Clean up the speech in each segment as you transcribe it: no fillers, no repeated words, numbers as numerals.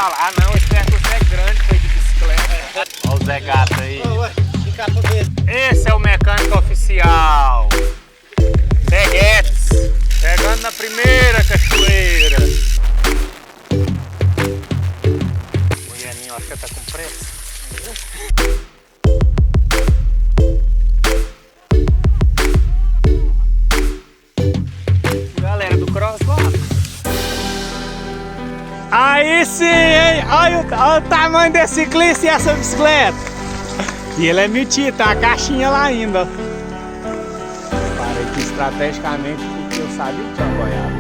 fala, ah não, esse percurso é grande, foi de bicicleta. Olha o Zé Gato aí. Esse é o mecânico oficial. Peguetes, chegando na primeira cachoeira. Mulherninha, acho que tá com pressa. Galera do CROSS LAPA. Aí sim, hein? Olha o tamanho desse ciclista e essa bicicleta. E ele é metido, tá a caixinha lá ainda. Parei aqui estrategicamente porque eu sabia que tinha boiado.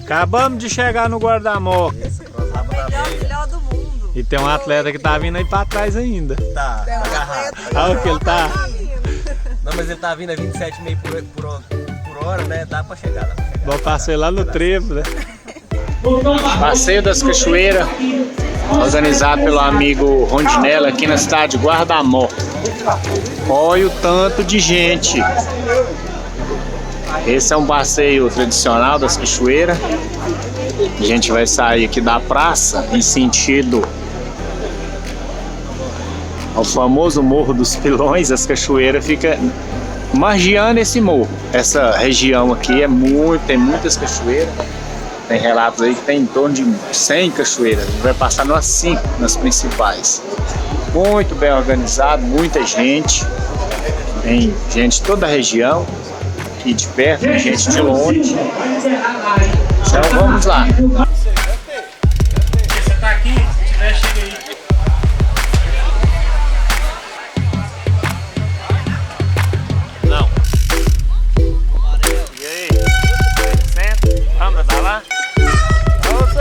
Acabamos de chegar no Guarda Mor. Melhor do mundo. E tem um atleta que tá vindo aí pra trás ainda. Tá agarrado. Olha o que ele tá. Não, mas ele tá vindo a 27,5 por hora, né? Dá pra chegar. Bom, passei lá no trevo, né? Passeio das Cachoeiras, organizado pelo amigo Rondinelo aqui na cidade de Guarda Mor. Olha o tanto de gente. Esse é um passeio tradicional das cachoeiras. A gente vai sair aqui da praça em sentido ao famoso Morro dos Pilões. As cachoeiras ficam margeando esse morro. Essa região aqui tem muitas cachoeiras. Tem relatos aí que tem em torno de 100 cachoeiras. A gente vai passar nas 5, nas principais. Muito bem organizado, muita gente. Tem gente de toda a região. Aqui de perto, tem gente de longe. Então vamos lá. Você tá aqui, se tiver, chega aí. Não. E aí? Senta. Vamos andar lá? Vamos,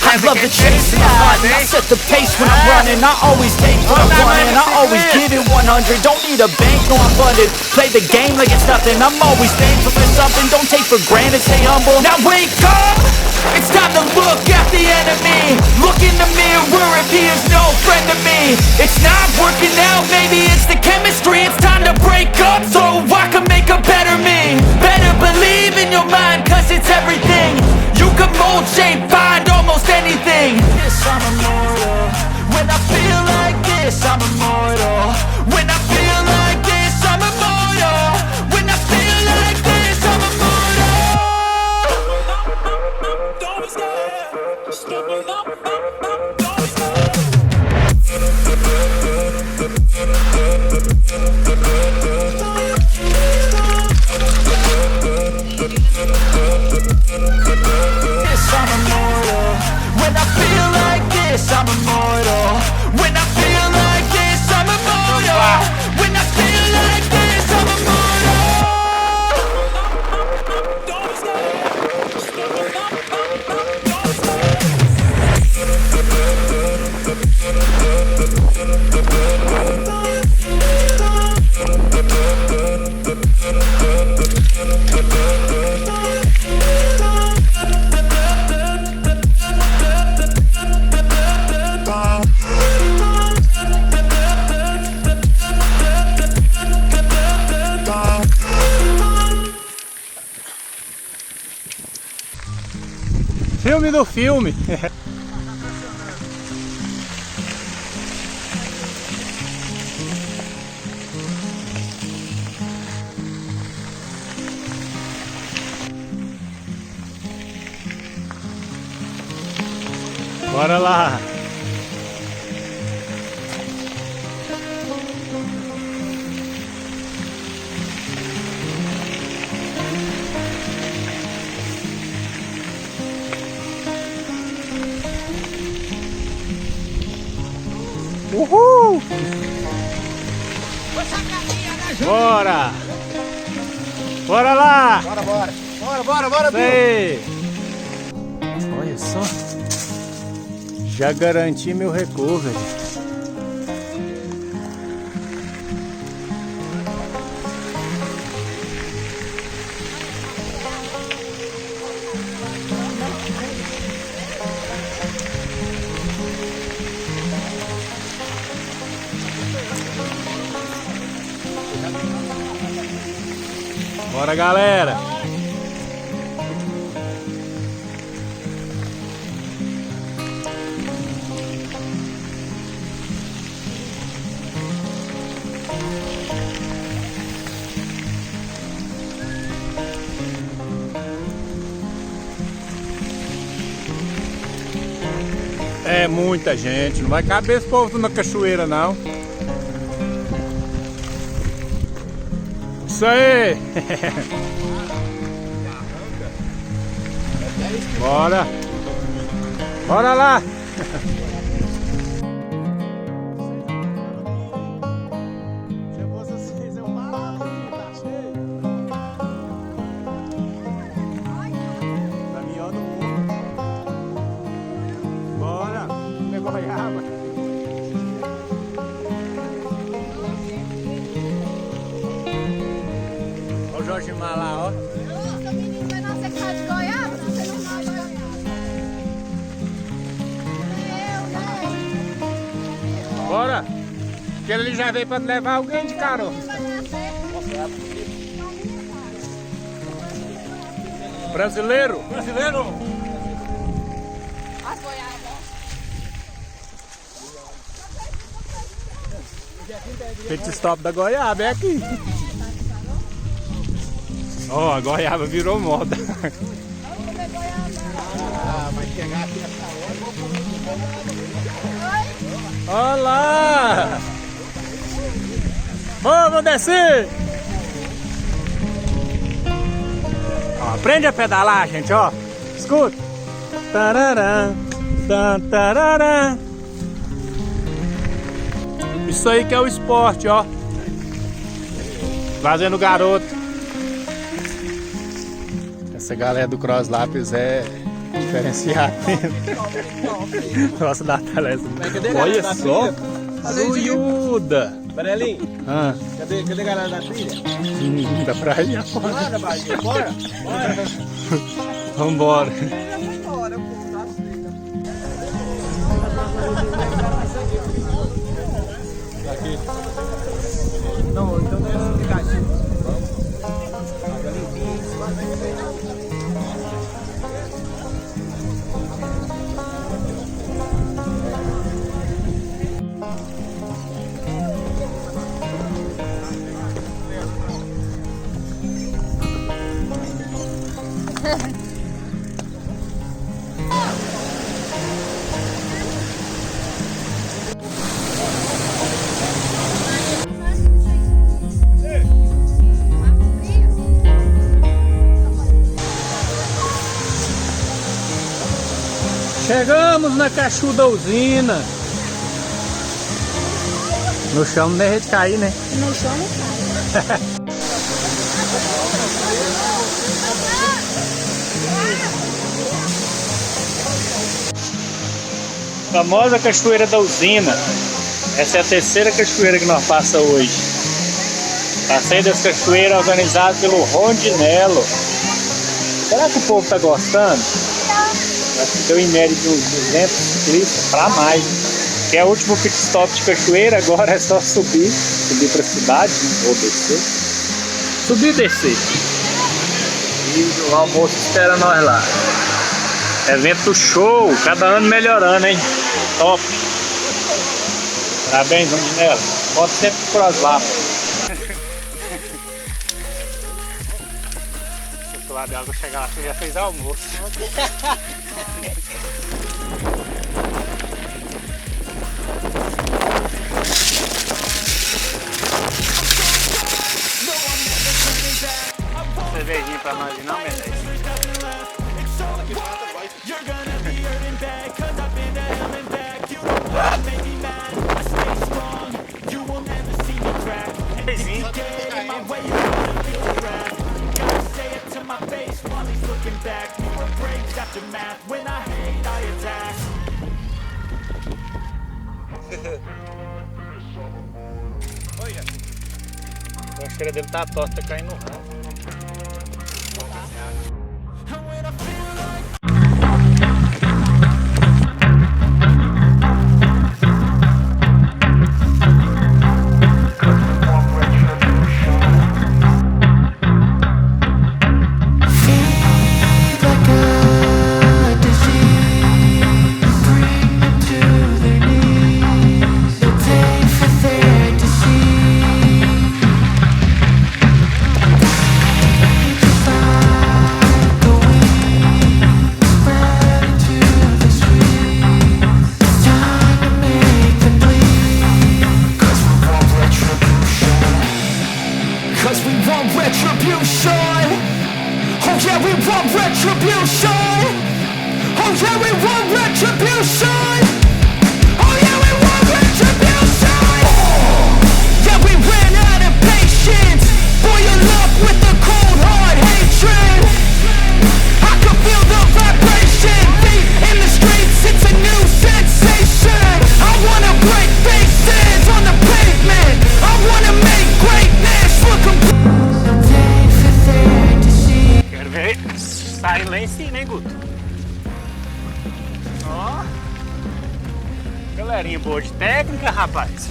I love the chase and the hunt, and I set the pace when I'm running. I always take what I'm running, I always give it 100. Don't need a bank, no I'm funded. Play the game like it's nothing. I'm always thankful for something. Don't take for granted, stay humble. Now wake up! It's time to look at the enemy. Look in the mirror if he is no friend to me. It's not working out, maybe it's the chemistry. It's time to break up so I can make a better me. Better believe in your mind, cause it's everything. You can mold, shape, find almost anything. Yes, I'm immortal. When I feel like this, I'm immortal. When I feel like this, I'm immortal. When I feel like this, I'm immortal. Don't be scared. Stupid up. Don't be scared. I'm immortal. When I feel like this, I'm immortal. When I feel like this, I'm immortal. When I feel like this, I'm immortal. Don't be scared. Don't be Filme do filme. Bora lá. Uhul! Bora! Bora lá! Bora, bora! Bora, bora, bora, Sei. Olha só. Já garanti meu recovery. Bora, galera! É muita gente, não vai caber esse povo na cachoeira não. Isso aí! Bora! Bora lá! Se fosse assim, eu parava aqui, tá cheio. Caminhando muito. Bora! Pegou goiaba. Olha o Jorge Mar lá, ó. Seu menino vai nascer com cara de goiaba, você não vai goiaba. Bora! Que ele já veio pra levar alguém de carona. Brasileiro? Brasileiro! As goiabas. Pit stop da goiaba é aqui. Ó, a goiaba virou moda. Ah, vai chegar aqui essa hora. Olha lá! Vamos descer! Ó, aprende a pedalar, gente, ó. Escuta. Tararã, tararã. Isso aí que é o esporte, ó. Fazendo garoto. Essa galera do CROSS LAPA é diferenciada. Nossa, da Thalessa. Olha só. Zoiuda. Marelim, Ah, cadê a galera da trilha? da praia. Bora, Bahia, bora! Bora! Vambora. Aqui. Não, então não é assim que cai. Vamos. Água limpinha. Chegamos na Cachu da usina. No chão não deixa de cair, né? No chão não cai. Famosa Cachoeira da Usina. Essa é a terceira cachoeira que nós passamos hoje. Passeio das cachoeiras organizado pelo Rondinelo. Será que o povo tá gostando? Acho que deu em média de uns 200 ciclistas para mais. Que é o último pit stop de cachoeira, agora é só subir para a cidade, né? Ou descer. Subir e descer. E o almoço espera nós lá. Evento show, cada ano melhorando, hein? Top! Parabéns, Rondinelo. Volta sempre pro CROSS LAPA. Do lado dela, vou chegar lá, você já fez almoço. pra nós e não, Mendes? You're gonna be hurting bad, 'cause I've been to hell and back. You don't wanna make me mad, I stay strong. You will never see me crack. And if you get in my way, you're gonna feel the wrath. Gotta say it to my face while he's looking back. More breaks after math, when I hate, I attack. Olha. A cheira dele tá torta, tá caindo no ramo. And when I feel like sai lá em cima, hein, Guto? Ó. Galerinha boa de técnica, rapaz.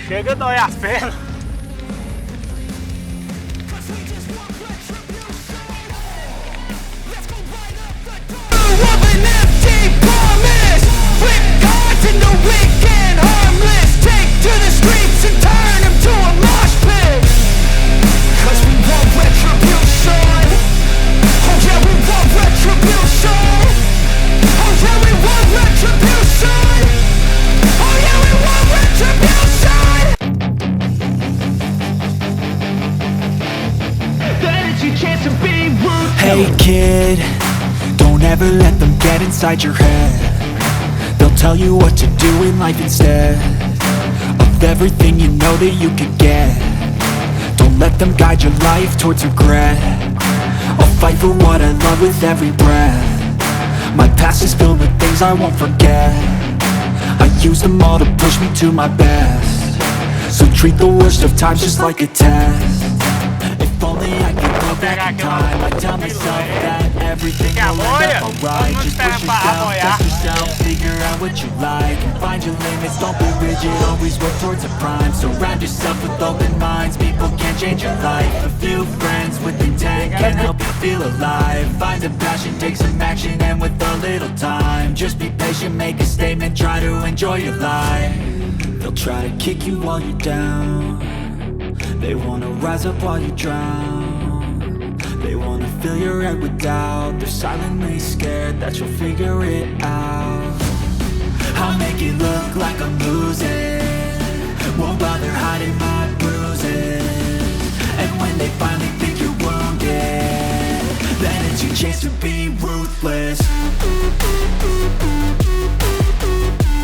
Chega a dói as pernas. Hey kid, don't ever let them get inside your head. They'll tell you what to do in life instead of everything you know that you could get. Don't let them guide your life towards regret. I'll fight for what I love with every breath. My past is filled with things I won't forget. I use them all to push me to my best. So treat the worst of times just like a test. If only I could go back in time, I'd tell myself that everything will end up alright. Just push yourself, test yourself, figure out what you like, and find your limits, don't be rigid, always work towards a prime. Surround yourself with open minds, people can change your life. A few friends with intent can help you feel alive. Find a passion, take some action, and with a little time, just be patient, make a statement, try to enjoy your life. They'll try to kick you while you're down. They wanna rise up while you drown. They wanna fill your head with doubt. They're silently scared that you'll figure it out. I'll make it look like I'm losing, won't bother hiding my bruises. And when they finally think you're wounded, then it's your chance to be ruthless.